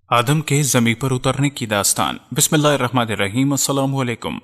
आदम के ज़मीं पर उतरने की दास्तान। बिस्मिल्लाहिर्रहमानिर्रहीम। अस्सलामु अलैकुम।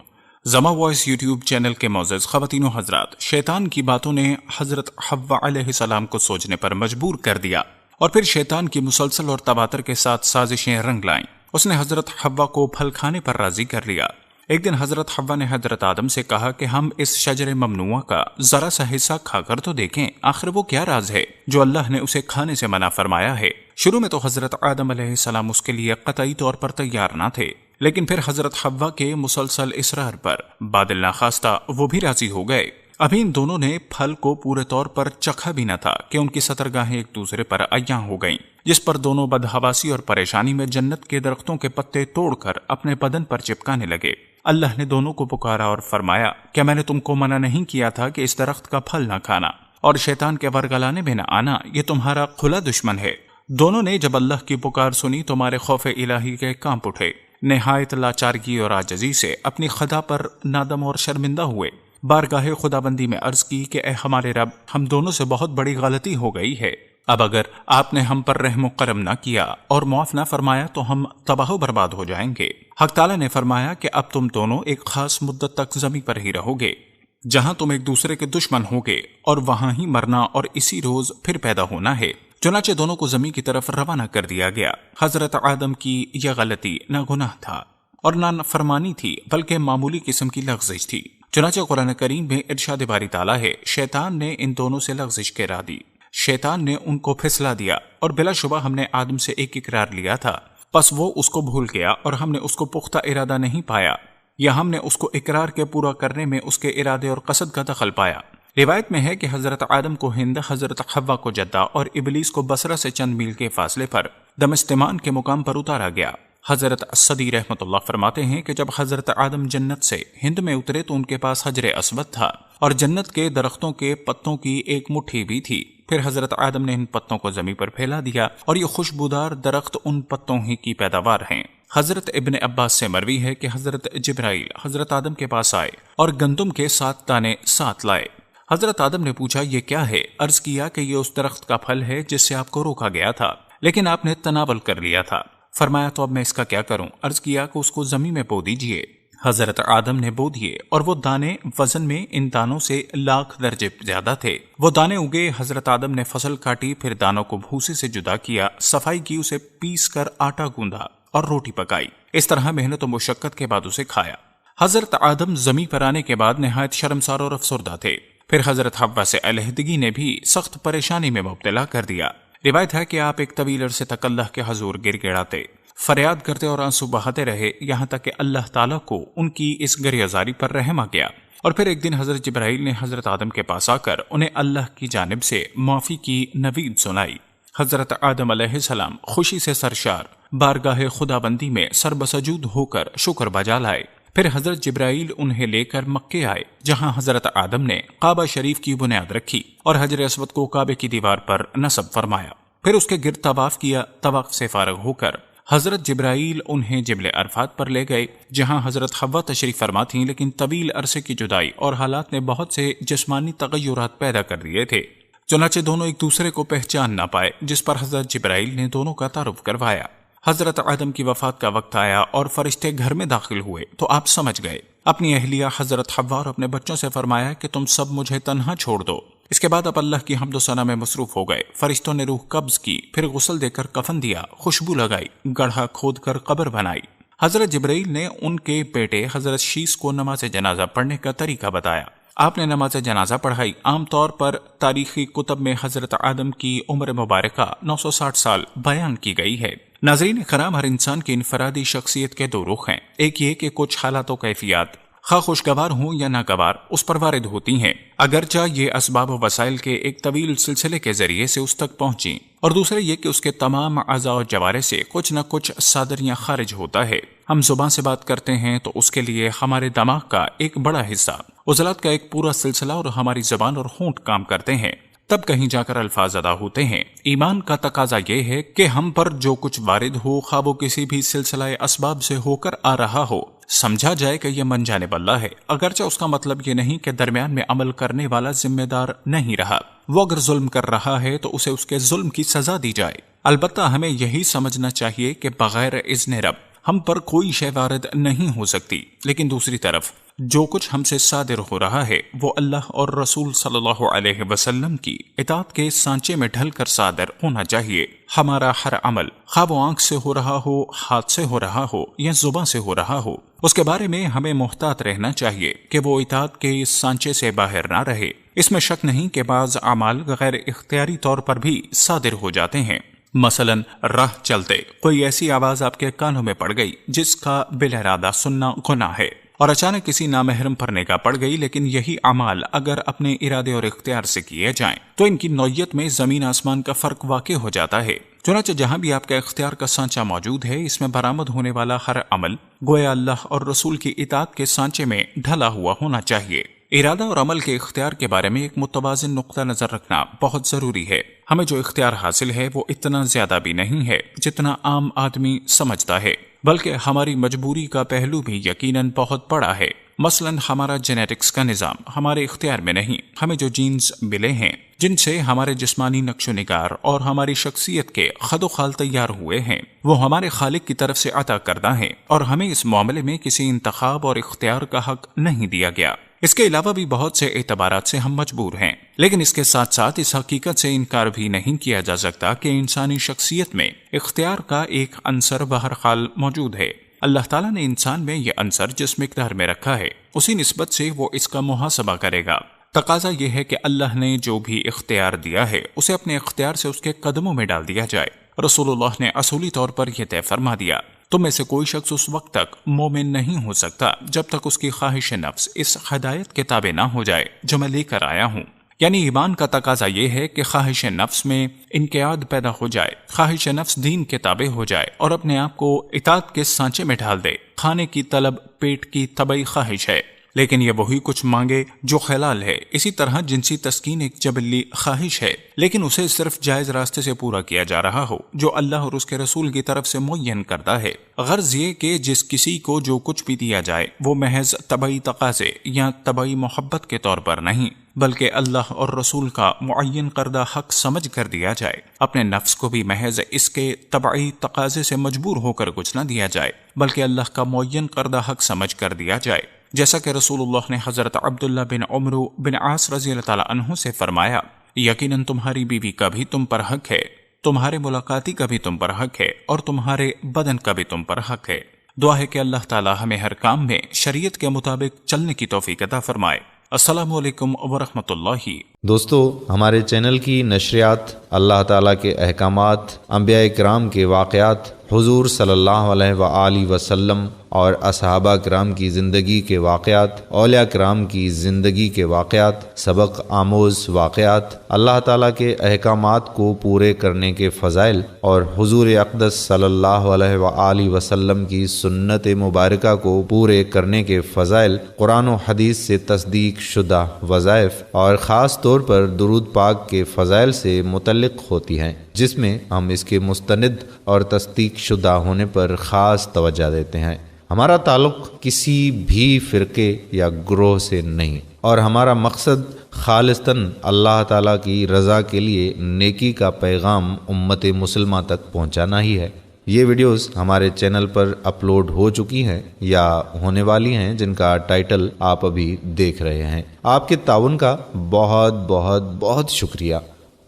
ज़मा वॉइस यूट्यूब चैनल के मोअज़्ज़ज़ ख़वातीन व हज़रात, शैतान की बातों ने हज़रत हव्वा अलैहिस्सलाम को सोचने पर मजबूर कर दिया और फिर शैतान की मुसलसल और तबातर के साथ साजिशें रंग लाईं। उसने हज़रत हव्वा को फल खाने पर राज़ी कर लिया। एक दिन हज़रत हव्वा ने हज़रत आदम से कहा कि हम इस शजर ममनुआ का ज़रा सा हिस्सा खाकर तो देखें, आखिर वो क्या राज है जो अल्लाह ने उसे खाने से मना फरमाया है। शुरू में तो हज़रत आदम अलैहिस्सलाम उसके लिए कतई तौर पर तैयार न थे, लेकिन फिर हज़रत हव्वा के मुसलसल इसरार पर बादल नाखास्ता वो भी राजी हो गए। अभी इन दोनों ने फल को पूरे तौर पर चखा भी न था कि उनकी सतरगाहें एक दूसरे पर अय्यां हो गईं, जिस पर दोनों बदहवासी और परेशानी में जन्नत के दरख्तों के पत्ते तोड़कर अपने बदन पर चिपकाने लगे। अल्लाह ने दोनों को पुकारा और फरमाया, क्या मैंने तुमको मना नहीं किया था कि इस दरख्त का फल न खाना और शैतान के वर्गलाने में न आना? ये तुम्हारा खुला दुश्मन है। दोनों ने जब अल्लाह की पुकार सुनी तो मारे खौफे इलाही के कांप उठे। निहायत लाचारगी और आजजी से अपनी खदा पर नादम और शर्मिंदा हुए। बारगाहे खुदाबंदी में अर्ज की कि ए हमारे रब, हम दोनों से बहुत बड़ी गलती हो गई है। अब अगर आपने हम पर रहम करम न किया और मुआफ न फरमाया तो हम तबाह बर्बाद हो जाएंगे। हक ताला ने फरमाया कि अब तुम दोनों एक खास मुद्दत तक जमीन पर ही रहोगे, जहां तुम एक दूसरे के दुश्मन होगे और वहां ही मरना और इसी रोज फिर पैदा होना है। चुनाचे दोनों को जमीन की तरफ रवाना कर दिया गया। हजरत आदम की यह गलती न गुनाह था और न फरमानी थी, बल्कि मामूली किस्म की लग़्ज़िश थी। चुनाचे कुरान करीम में इरशाद बारी ताला है, शैतान ने इन दोनों से लग़्ज़िश करा दी, शैतान ने उनको फिसला दिया और बिलाशुबा हमने आदम से एक इकरार लिया था, बस वो उसको भूल गया और हमने उसको पुख्ता इरादा नहीं पाया, या हमने उसको इकरार के पूरा करने में उसके इरादे और कसद का दखल पाया। रिवायत में है कि हजरत आदम को हिंद, हजरत हव्वा को जद्दा और इबलीस को बसरा से चंद मील के फासले पर दमिश्तिमान के मुकाम पर उतारा गया। हजरत सदी रहमतुल्लाह फरमाते हैं कि जब हजरत आदम जन्नत से हिंद में उतरे तो उनके पास हजर अस्वद था और जन्नत के दरख्तों के पत्तों की एक मुट्ठी भी थी। फिर हजरत आदम ने इन पत्तों को जमीन पर फैला दिया और ये खुशबूदार दरख्त उन पत्तों ही की पैदावार हैं। हजरत इब्ने अब्बास से मरवी है कि हजरत जिब्राइल हजरत आदम के पास आए और गंदुम के 7 दाने साथ लाए। हजरत आदम ने पूछा, ये क्या है? अर्ज किया कि ये उस दरख्त का फल है जिससे आपको रोका गया था, लेकिन आपने तनावल कर लिया था। फरमाया, तो अब मैं इसका क्या करूं? अर्ज किया कि उसको जमीन में बो दीजिए। हजरत आदम ने बो दिए और वो दाने वजन में इन दानों से लाख दर्जे ज्यादा थे। वो दाने उगे। हजरत आदम ने फसल काटी, फिर दानों को भूसे से जुदा किया, सफाई की, उसे पीस कर आटा गूंधा और रोटी पकाई। इस तरह मेहनत और मुशक्कत के बाद उसे खाया। हजरत आदम जमीन पर आने के बाद नहायत शर्मसार और अफसरदा थे। फिर हजरत हव्वा से अलहदगी ने भी सख्त परेशानी में मुब्तला कर दिया। रिवायत है कि आप एक तवील अरसे तक अल्लाह के हजूर गिड़गिड़ाते, फरियाद करते और आंसू बहाते रहे, यहाँ तक कि अल्लाह ताला को उनकी इस गरियाजारी पर रहम आ गया। और फिर एक दिन हजरत जिब्राइल ने हजरत आदम के पास आकर उन्हें अल्लाह की जानिब से माफी की नवीद सुनाई। हजरत आदम अलैहिस्सलाम खुशी से सरशार बारगाहे खुदाबंदी में सरबसजूद होकर शुक्र बजा लाए। फिर हजरत जिब्राइल उन्हें लेकर मक्के आए, जहां हजरत आदम ने काबा शरीफ की बुनियाद रखी और हजर अस्वद को काबे की दीवार पर नस्ब फरमाया। फिर उसके गिर्द तवाफ किया। तवाफ से फारग होकर हजरत जिब्राइल उन्हें जिबले अरफात पर ले गए, जहां हजरत हव्वा तशरीफ फरमा थीं, लेकिन तवील अरसे की जुदाई और हालात ने बहुत से जिस्मानी तगय्युरात पैदा कर दिए थे। चुनाचे दोनों एक दूसरे को पहचान ना पाए, जिस पर हजरत जिब्राइल ने दोनों का तारुफ करवाया। हजरत आदम की वफात का वक्त आया और फरिश्ते घर में दाखिल हुए तो आप समझ गए। अपनी अहलिया हजरत हव्वा और अपने बच्चों से फरमाया कि तुम सब मुझे तन्हा छोड़ दो। इसके बाद अब अल्लाह की हम्द सना में मसरूफ हो गए। फरिश्तों ने रूह कब्ज की, फिर गुस्ल देकर कफन दिया, खुशबू लगाई, गढ़ा खोद कर कब्र बनाई। हजरत जिब्राइल ने उनके बेटे हजरत शीस को नमाज जनाजा पढ़ने का तरीका बताया। आपने नमाज जनाजा पढ़ाई। आमतौर पर तारीखी कुतब में हजरत आदम की उम्र मुबारका 960 साल बयान की गई है। नाज़रीन कराम, हर इंसान की इनफरादी शख्सियत के दो रुख हैं। एक ये कि कुछ हालात व कैफियत खा खुशगवार हों या नागवार उस पर वारिद होती हैं, अगरचा ये असबाब व वसाइल के एक तवील सिलसिले के जरिए से उस तक पहुंची, और दूसरे ये कि उसके तमाम अज़ा और जवारे से कुछ न कुछ सादर या खारिज होता है। हम जुबान से बात करते हैं तो उसके लिए हमारे दिमाग का एक बड़ा हिस्सा, उज़लात का एक पूरा सिलसिला और हमारी जबान और होंठ काम करते हैं, तब कहीं जाकर अल्फाज अदा होते हैं। ईमान का तकाजा ये है कि हम पर जो कुछ वारिद हो, खा वो किसी भी सिलसिला असबाब से होकर आ रहा हो, سمجھا جائے کہ یہ من جانب اللہ ہے، اگرچہ اس کا مطلب یہ نہیں کہ درمیان میں عمل کرنے والا ذمہ دار نہیں رہا۔ وہ اگر ظلم کر رہا ہے تو اسے اس کے ظلم کی سزا دی جائے۔ البتہ ہمیں یہی سمجھنا چاہیے کہ بغیر اذن رب ہم پر کوئی شے وارد نہیں ہو سکتی، لیکن دوسری طرف جو کچھ ہم سے صادر ہو رہا ہے وہ اللہ اور رسول صلی اللہ علیہ وسلم کی اطاعت کے سانچے میں ڈھل کر صادر ہونا چاہیے۔ ہمارا ہر عمل، خواہ وہ آنکھ سے ہو رہا ہو، ہاتھ سے ہو رہا ہو یا زبان سے ہو رہا ہو، اس کے بارے میں ہمیں محتاط رہنا چاہیے کہ وہ اطاعت کے اس سانچے سے باہر نہ رہے۔ اس میں شک نہیں کہ بعض اعمال غیر اختیاری طور پر بھی صادر ہو جاتے ہیں۔ مثلا راہ چلتے کوئی ایسی آواز آپ کے کانوں میں پڑ گئی جس کا بلا ارادہ سننا گناہ ہے، اور اچانک کسی نامحرم پر نگاہ پڑ گئی، لیکن یہی اعمال اگر اپنے ارادے اور اختیار سے کیے جائیں تو ان کی نوعیت میں زمین آسمان کا فرق واقع ہو جاتا ہے۔ چنانچہ جہاں بھی آپ کا اختیار کا سانچہ موجود ہے، اس میں برآمد ہونے والا ہر عمل گویا اللہ اور رسول کی اطاعت کے سانچے میں ڈھلا ہوا ہونا چاہیے۔ ارادہ اور عمل کے اختیار کے بارے میں ایک متوازن نقطہ نظر رکھنا بہت ضروری ہے۔ ہمیں جو اختیار حاصل ہے وہ اتنا زیادہ بھی نہیں ہے جتنا عام آدمی سمجھتا ہے، بلکہ ہماری مجبوری کا پہلو بھی یقیناً بہت بڑا ہے۔ مثلا ہمارا جینیٹکس کا نظام ہمارے اختیار میں نہیں۔ ہمیں جو جینز ملے ہیں، جن سے ہمارے جسمانی نقش و نگار اور ہماری شخصیت کے خد و خال تیار ہوئے ہیں، وہ ہمارے خالق کی طرف سے عطا کردہ ہیں، اور ہمیں اس معاملے میں کسی انتخاب اور اختیار کا حق نہیں دیا گیا۔ اس کے علاوہ بھی بہت سے اعتبارات سے ہم مجبور ہیں، لیکن اس کے ساتھ ساتھ اس حقیقت سے انکار بھی نہیں کیا جا سکتا کہ انسانی شخصیت میں اختیار کا ایک عنصر بہرحال موجود ہے۔ اللہ تعالیٰ نے انسان میں یہ عنصر جس مقدار میں رکھا ہے، اسی نسبت سے وہ اس کا محاسبہ کرے گا۔ تقاضا یہ ہے کہ اللہ نے جو بھی اختیار دیا ہے اسے اپنے اختیار سے اس کے قدموں میں ڈال دیا جائے۔ رسول اللہ نے اصولی طور پر یہ طے فرما دیا، تم میں سے کوئی شخص اس وقت تک مومن نہیں ہو سکتا جب تک اس کی خواہش نفس اس ہدایت کے تابع نہ ہو جائے جو میں لے کر آیا ہوں۔ یعنی ایمان کا تقاضا یہ ہے کہ خواہش نفس میں انقیاد پیدا ہو جائے، خواہش نفس دین کے تابع ہو جائے اور اپنے آپ کو اطاعت کے سانچے میں ڈھال دے۔ کھانے کی طلب پیٹ کی طبعی خواہش ہے، لیکن یہ وہی کچھ مانگے جو حلال ہے۔ اسی طرح جنسی تسکین ایک جبلی خواہش ہے، لیکن اسے صرف جائز راستے سے پورا کیا جا رہا ہو جو اللہ اور اس کے رسول کی طرف سے معین کردہ ہے۔ غرض یہ کہ جس کسی کو جو کچھ بھی دیا جائے وہ محض طبعی تقاضے یا طبعی محبت کے طور پر نہیں، بلکہ اللہ اور رسول کا معین کردہ حق سمجھ کر دیا جائے۔ اپنے نفس کو بھی محض اس کے طبعی تقاضے سے مجبور ہو کر کچھ نہ دیا جائے، بلکہ اللہ کا معین کردہ حق سمجھ کر دیا جائے، جیسا کہ رسول اللہ نے حضرت عبداللہ بن عمرو بن عاص رضی اللہ تعالیٰ عنہ سے فرمایا، یقیناً تمہاری بیوی کا بھی تم پر حق ہے، تمہارے ملاقاتی کا بھی تم پر حق ہے، اور تمہارے بدن کا بھی تم پر حق ہے۔ دعا ہے کہ اللہ تعالیٰ ہمیں ہر کام میں شریعت کے مطابق چلنے کی توفیق عطا فرمائے۔ السلام علیکم ورحمۃ اللہ۔ دوستو، ہمارے چینل کی نشریات اللہ تعالیٰ کے احکامات، انبیاء کرام کے واقعات، حضور صلی اللہ علیہ وآلہ وسلم اور اصحابہ کرام کی زندگی کے واقعات، اولیاء کرام کی زندگی کے واقعات، سبق آموز واقعات، اللہ تعالیٰ کے احکامات کو پورے کرنے کے فضائل اور حضور اقدس صلی اللہ علیہ وآلہ وسلم کی سنت مبارکہ کو پورے کرنے کے فضائل، قرآن و حدیث سے تصدیق شدہ وظائف اور خاص طور پر درود پاک کے فضائل سے متعلق ہوتی ہیں، جس میں ہم اس کے مستند اور تصدیق شدہ ہونے پر خاص توجہ دیتے ہیں۔ ہمارا تعلق کسی بھی فرقے یا گروہ سے نہیں، اور ہمارا مقصد خالصتاً اللہ تعالیٰ کی رضا کے لیے نیکی کا پیغام امت مسلمہ تک پہنچانا ہی ہے۔ یہ ویڈیوز ہمارے چینل پر اپلوڈ ہو چکی ہیں یا ہونے والی ہیں، جن کا ٹائٹل آپ ابھی دیکھ رہے ہیں۔ آپ کے تعاون کا بہت بہت بہت شکریہ۔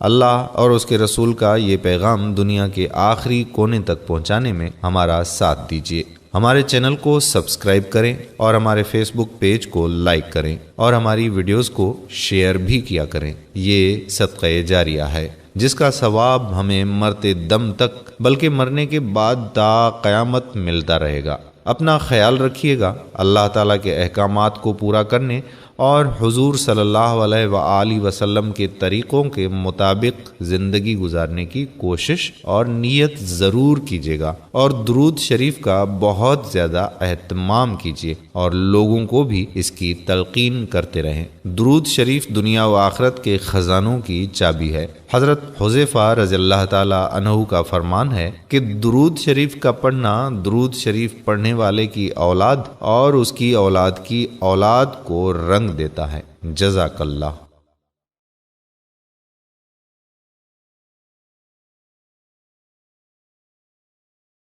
اللہ اور اس کے رسول کا یہ پیغام دنیا کے آخری کونے تک پہنچانے میں ہمارا ساتھ دیجیے۔ ہمارے چینل کو سبسکرائب کریں اور ہمارے فیس بک پیج کو لائک کریں اور ہماری ویڈیوز کو شیئر بھی کیا کریں۔ یہ صدقہ جاریہ ہے جس کا ثواب ہمیں مرتے دم تک بلکہ مرنے کے بعد تا قیامت ملتا رہے گا۔ اپنا خیال رکھیے گا۔ اللہ تعالیٰ کے احکامات کو پورا کرنے اور حضور صلی اللہ علیہ وآلہ وسلم کے طریقوں کے مطابق زندگی گزارنے کی کوشش اور نیت ضرور کیجیے گا، اور درود شریف کا بہت زیادہ اہتمام کیجیے اور لوگوں کو بھی اس کی تلقین کرتے رہیں۔ درود شریف دنیا و آخرت کے خزانوں کی چابی ہے۔ حضرت حذیفہ رضی اللہ تعالی عنہ کا فرمان ہے کہ درود شریف کا پڑھنا درود شریف پڑھنے والے کی اولاد اور اس کی اولاد کو رنگ دیتا ہے۔ جزاک اللہ۔